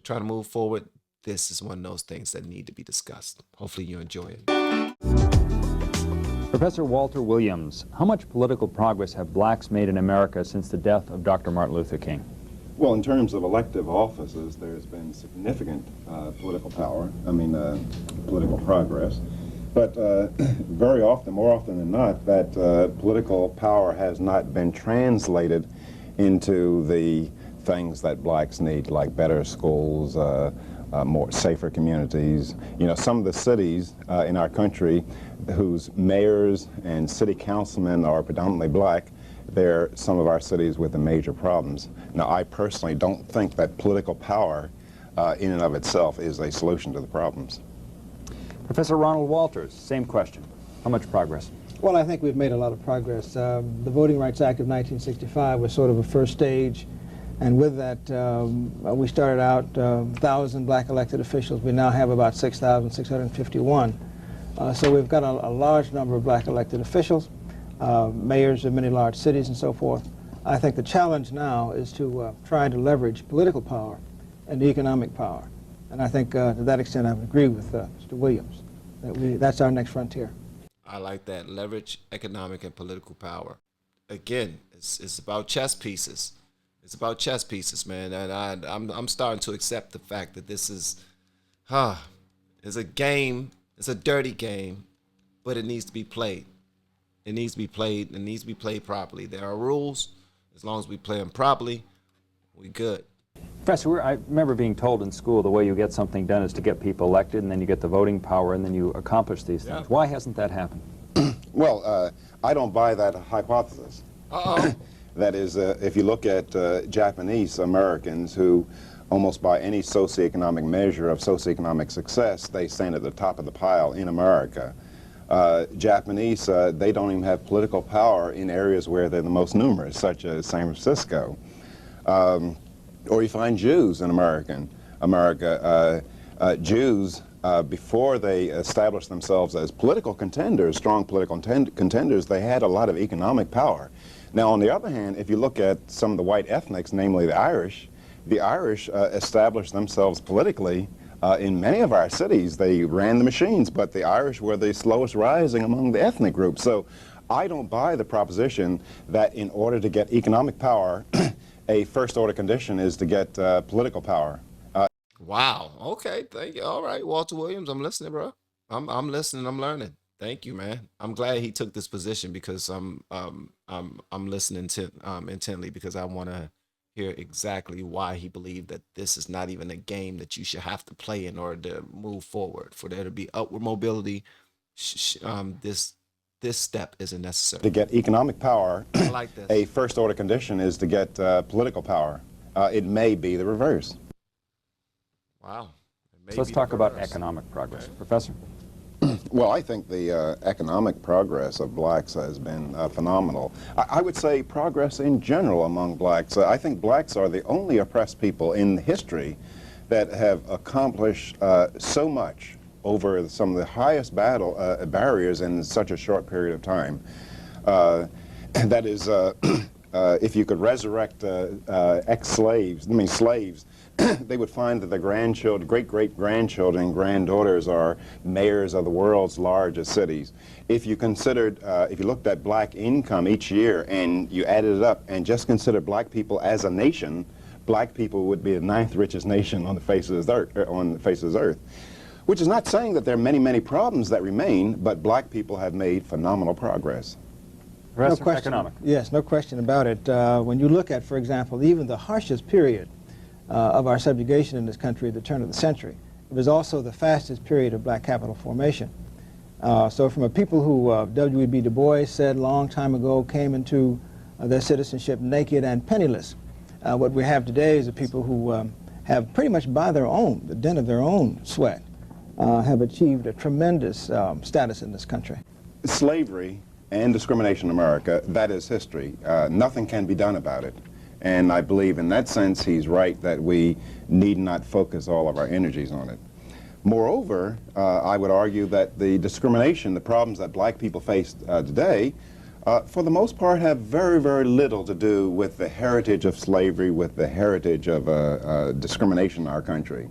try to move forward, this is one of those things that need to be discussed. Hopefully you enjoy it. Professor Walter Williams, how much political progress have blacks made in America since the death of Dr. Martin Luther King? Well, in terms of elective offices, there's been significant political progress. But very often, more often than not, that political power has not been translated into the things that blacks need, like better schools, more safer communities. You know, some of the cities in our country whose mayors and city councilmen are predominantly black, they're some of our cities with the major problems. Now, I personally don't think that political power in and of itself is a solution to the problems. Professor Ronald Walters, same question. How much progress? Well, I think we've made a lot of progress. The Voting Rights Act of 1965 was sort of a first stage, and with that, we started out 1,000 black elected officials. We now have about 6,651. So we've got a large number of black elected officials, mayors of many large cities and so forth. I think the challenge now is to try to leverage political power and economic power. And I think to that extent I would agree with Mr. Williams. That's our next frontier. I like that. Leverage economic and political power. Again, it's about chess pieces. It's about chess pieces, man. And I'm starting to accept the fact that this is, it's a game. It's a dirty game, but it needs to be played. It needs to be played. It needs to be played properly. There are rules. As long as we play them properly, we good. Professor, I remember being told in school the way you get something done is to get people elected, and then you get the voting power, and then you accomplish these things. Why hasn't that happened? Well, I don't buy that hypothesis. That is, if you look at Japanese Americans who, almost by any socioeconomic measure of socioeconomic success, they stand at the top of the pile in America. Japanese, they don't even have political power in areas where they're the most numerous, such as San Francisco. Or you find Jews in America. Jews, before they established themselves as political contenders, strong political contenders, they had a lot of economic power. Now, on the other hand, if you look at some of the white ethnics, namely the Irish established themselves politically in many of our cities. They ran the machines, but the Irish were the slowest rising among the ethnic groups. So I don't buy the proposition that in order to get economic power, a first-order condition is to get political power. Wow. Okay. Thank you. All right, Walter Williams, I'm listening, bro. I'm listening. I'm learning. Thank you, man. I'm glad he took this position because I'm listening intently because I want to hear exactly why he believed that this is not even a game that you should have to play in order to move forward. For there to be upward mobility, this step isn't necessary. To get economic power, I like this. A first-order condition is to get political power. It may be the reverse. Wow. So let's talk about economic progress. Okay. Professor? Well, I think the economic progress of blacks has been phenomenal. I would say progress in general among blacks. I think blacks are the only oppressed people in history that have accomplished so much over some of the highest barriers in such a short period of time. That is, if you could resurrect slaves, they would find that the grandchildren, great-great-grandchildren and granddaughters are mayors of the world's largest cities. If you considered, if you looked at black income each year and you added it up and just considered black people as a nation, black people would be the 9th richest nation on the face of this earth. Which is not saying that there are many, many problems that remain, but black people have made phenomenal progress. No question. Economic. Yes, no question about it. When you look at, for example, even the harshest period of our subjugation in this country at the turn of the century, it was also the fastest period of black capital formation. So from a people who W.E.B. Du Bois said a long time ago came into their citizenship naked and penniless, what we have today is a people who have pretty much by their own, the dint of their own sweat, have achieved a tremendous status in this country. Slavery and discrimination in America, that is history. Nothing can be done about it. And I believe in that sense he's right that we need not focus all of our energies on it. Moreover, I would argue that the discrimination, the problems that black people face today For the most part, have very, very little to do with the heritage of slavery, with the heritage of discrimination in our country.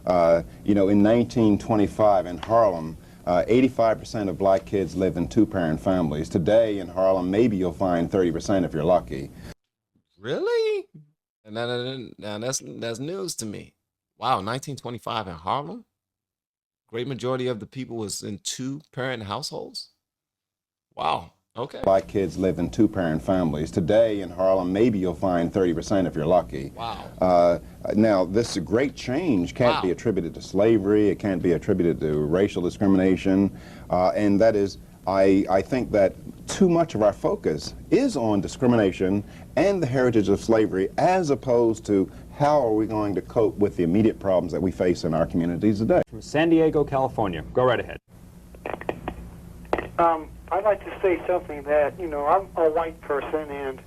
You know, in 1925 in Harlem, 85% of black kids lived in two-parent families. Today in Harlem, maybe you'll find 30% if you're lucky. Really? And now that's news to me. Wow, 1925 in Harlem? Great majority of the people was in two-parent households? Wow. Okay. Black kids live in two-parent families. Today in Harlem, maybe you'll find 30% if you're lucky. Wow. Now, this great change can't be attributed to slavery. It can't be attributed to racial discrimination. And that is, I think that too much of our focus is on discrimination and the heritage of slavery, as opposed to how are we going to cope with the immediate problems that we face in our communities today. From San Diego, California. Go right ahead. I'd like to say something that, you know, I'm a white person, and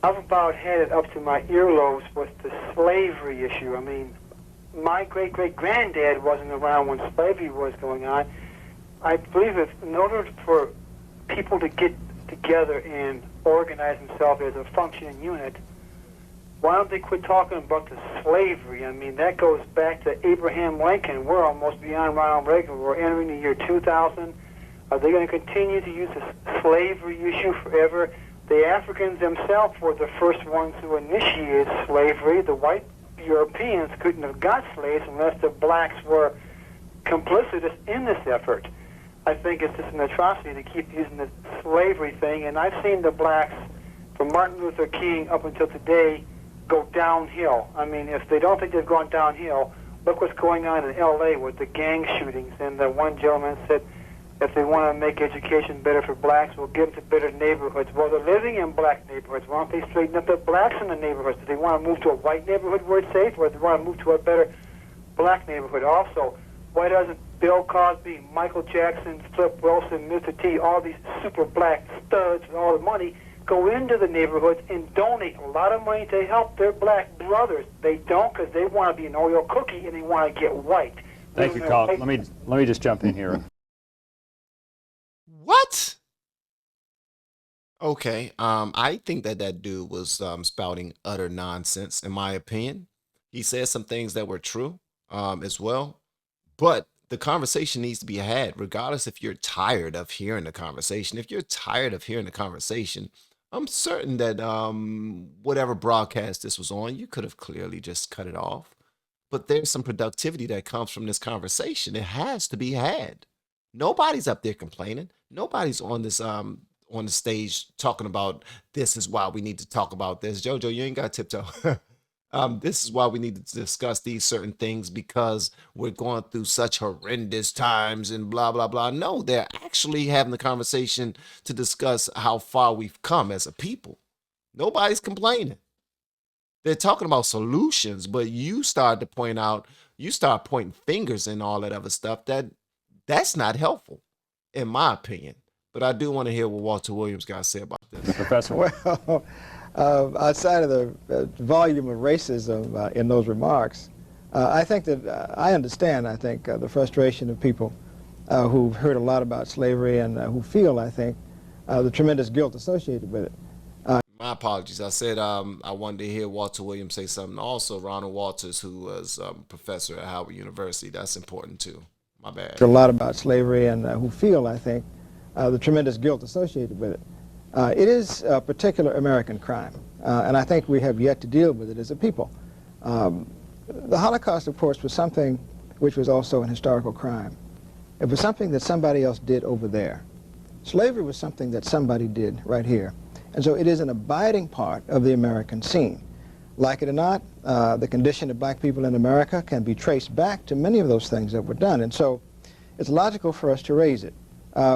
I've about had it up to my earlobes with the slavery issue. I mean, my great-great-granddad wasn't around when slavery was going on. I believe that in order for people to get together and organize themselves as a functioning unit, why don't they quit talking about the slavery? I mean, that goes back to Abraham Lincoln. We're almost beyond Ronald Reagan. We're entering the year 2000. Are they going to continue to use the slavery issue forever? The Africans themselves were the first ones who initiated slavery. The white Europeans couldn't have got slaves unless the blacks were complicitous in this effort. I think it's just an atrocity to keep using the slavery thing, and I've seen the blacks, from Martin Luther King up until today, go downhill. I mean, if they don't think they've gone downhill, look what's going on in L.A. with the gang shootings. And one gentleman said, if they want to make education better for blacks, we'll give them to better neighborhoods. Well, they're living in black neighborhoods. Why don't they straighten up the blacks in the neighborhoods? Do they want to move to a white neighborhood where it's safe, or do they want to move to a better black neighborhood? Also, why doesn't Bill Cosby, Michael Jackson, Flip Wilson, Mr. T, all these super black studs with all the money, go into the neighborhoods and donate a lot of money to help their black brothers? They don't, because they want to be an Oreo cookie and they want to get white. Thank you, Carl. Let me just jump in here. What? Okay, I think that dude was spouting utter nonsense, in my opinion. He said some things that were true as well, but the conversation needs to be had, regardless if you're tired of hearing the conversation. If you're tired of hearing the conversation, I'm certain that whatever broadcast this was on, you could have clearly just cut it off. But there's some productivity that comes from this conversation. It has to be had. Nobody's up there complaining. Nobody's on this on the stage talking about this is why we need to talk about this. Jojo, you ain't got tiptoe. This is why we need to discuss these certain things, because we're going through such horrendous times and blah, blah, blah. No, they're actually having the conversation to discuss how far we've come as a people. Nobody's complaining. They're talking about solutions, but you start pointing fingers and all that other stuff. That's not helpful, in my opinion. But I do want to hear what Walter Williams got to say about this. Professor. Well, outside of the volume of racism in those remarks, I think that I understand, the frustration of people who've heard a lot about slavery and who feel, I think, the tremendous guilt associated with it. My apologies. I said I wanted to hear Walter Williams say something. Also, Ronald Walters, who was professor at Howard University. That's important, too. My bad. A lot about slavery and who feel, I think, the tremendous guilt associated with it. It is a particular American crime, and I think we have yet to deal with it as a people. The Holocaust, of course, was something which was also an historical crime. It was something that somebody else did over there. Slavery was something that somebody did right here. And so it is an abiding part of the American scene. Like it or not, the condition of black people in America can be traced back to many of those things that were done. And so it's logical for us to raise it.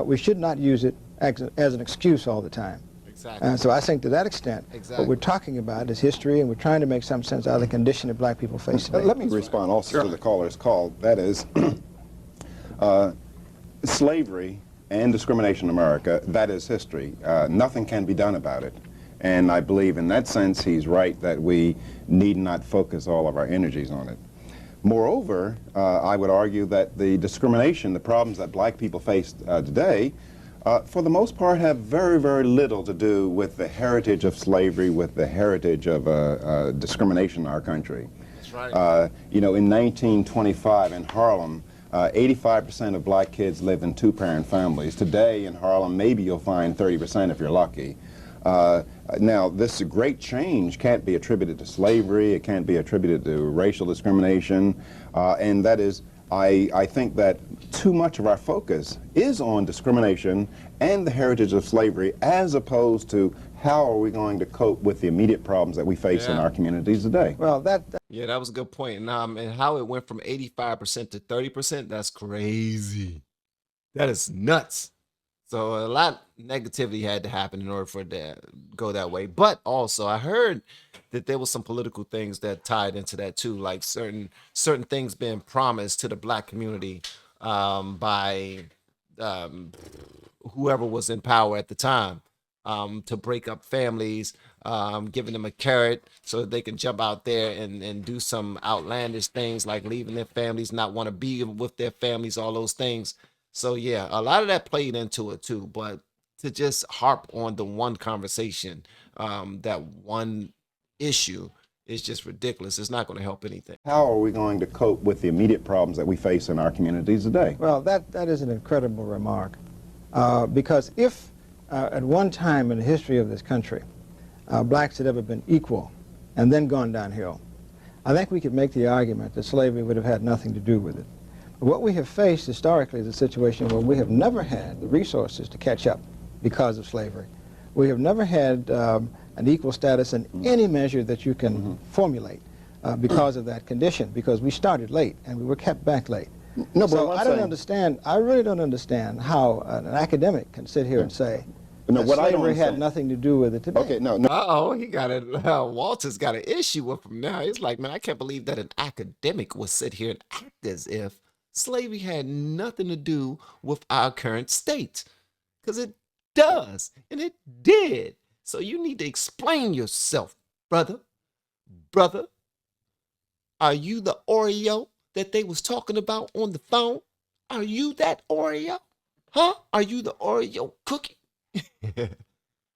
We should not use it as an excuse all the time. Exactly. So I think to that extent, what we're talking about is history, and we're trying to make some sense out of the condition that black people face today. Let me respond also to the caller's call. That is, slavery and discrimination in America, that is history. Nothing can be done about it. And I believe in that sense he's right that we need not focus all of our energies on it. Moreover, I would argue that the discrimination, the problems that black people face today For the most part, have very, very little to do with the heritage of slavery, with the heritage of discrimination in our country. That's right. You know, in 1925 in Harlem, 85% of black kids lived in two-parent families. Today in Harlem, maybe you'll find 30% if you're lucky. Now, this great change can't be attributed to slavery, it can't be attributed to racial discrimination, and that is, I think that too much of our focus is on discrimination and the heritage of slavery, as opposed to how are we going to cope with the immediate problems that we face in our communities today. Well, Yeah, that was a good point. And how it went from 85% to 30%, that's crazy. That is nuts. So a lot of negativity had to happen in order for it to go that way. But also, I heard that there was some political things that tied into that too, like certain things being promised to the black community by whoever was in power at the time, to break up families, giving them a carrot so that they can jump out there and do some outlandish things like leaving their families, not want to be with their families, all those things. So yeah, a lot of that played into it too. But to just harp on the one conversation, that one issue, is just ridiculous. It's not going to help anything. How are we going to cope with the immediate problems that we face in our communities today? well, that is an incredible remark, because if at one time in the history of this country, blacks had ever been equal and then gone downhill, I think we could make the argument that slavery would have had nothing to do with it. What we have faced historically is a situation where we have never had the resources to catch up because of slavery. We have never had an equal status in any measure that you can formulate because of that condition, because we started late and we were kept back late. No, but So what I I'm don't saying- understand, I really don't understand how an academic can sit here and say No, that what I don't slavery had understand- nothing to do with it today. Okay, no. Uh-oh, he got it. Walter's got an issue with him now. He's like, man, I can't believe that an academic would sit here and act as if slavery had nothing to do with our current state. Because it does, and it did. So you need to explain yourself, brother. Brother, are you the Oreo that they was talking about on the phone? Are you that Oreo? Huh? Are you the Oreo cookie?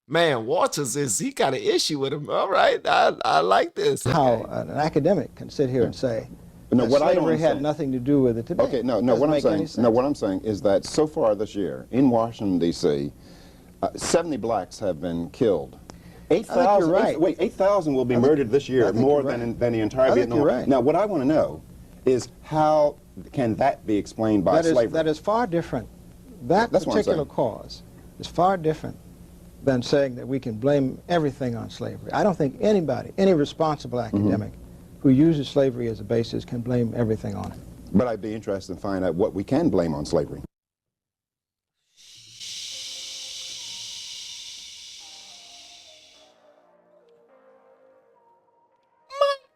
Man, Walters he got an issue with him. All right, I like this. How Okay. an academic can sit here and say No, that what I don't slavery had understand- nothing to do with it today. Okay, no, Doesn't what I'm make any saying, sense. no, what I'm saying is that so far this year in Washington D.C., 70 blacks have been killed. 8,000. you're right. Wait, 8,000 will be murdered this I year, think more you're than right. than the entire I think Vietnam you're War. right. Now, what I want to know is how can that be explained by slavery? That is far different. That That's what I'm particular saying. cause is far different than saying that we can blame everything on slavery. I don't think anybody, any responsible Mm-hmm. academic who uses slavery as a basis can blame everything on it. But I'd be interested in finding out what we can blame on slavery.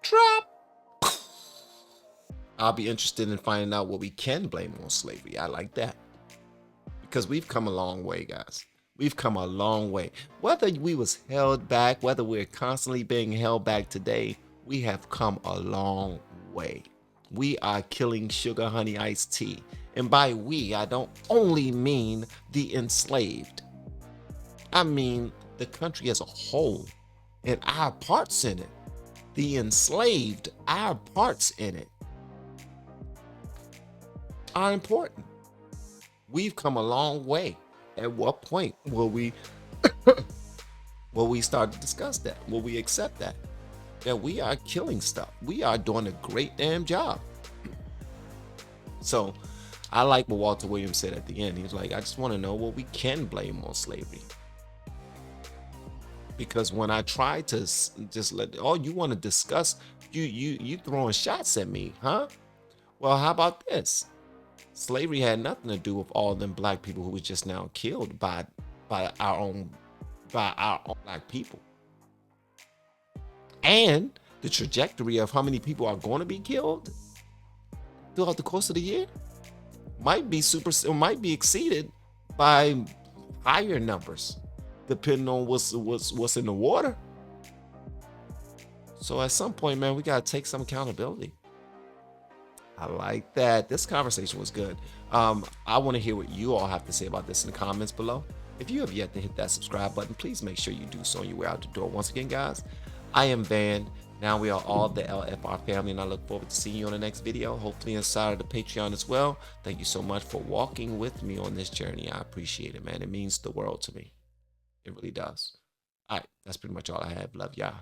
Drop. I'll be interested in finding out what we can blame on slavery. I like that. Because we've come a long way, guys. We've come a long way. Whether we was held back, whether we're constantly being held back today, we have come a long way. We are killing sugar, honey, iced tea. And by we, I don't only mean the enslaved. I mean the country as a whole and our parts in it. The enslaved, our parts in it are important. We've come a long way. At what point will we start to discuss that? Will we accept that? That we are killing stuff. We are doing a great damn job. So I like what Walter Williams said at the end. He was like, I just want to know what we can blame on slavery. Because when I try to just let, oh, you want to discuss, you throwing shots at me, huh? Well, how about this? Slavery had nothing to do with all them black people who was just now killed by our own black people. And the trajectory of how many people are going to be killed throughout the course of the year might be exceeded by higher numbers, depending on what's in the water. So at some point, man, we gotta take some accountability. I like that. This conversation was good. I want to hear what you all have to say about this in the comments below. If you have yet to hit that subscribe button, please make sure you do so on your way out the door. Once again, guys, I am Van. Now we are all the LFR family, and I look forward to seeing you on the next video, hopefully inside of the Patreon as well. Thank you so much for walking with me on this journey. I appreciate it, man. It means the world to me. It really does. All right, that's pretty much all I have. Love y'all.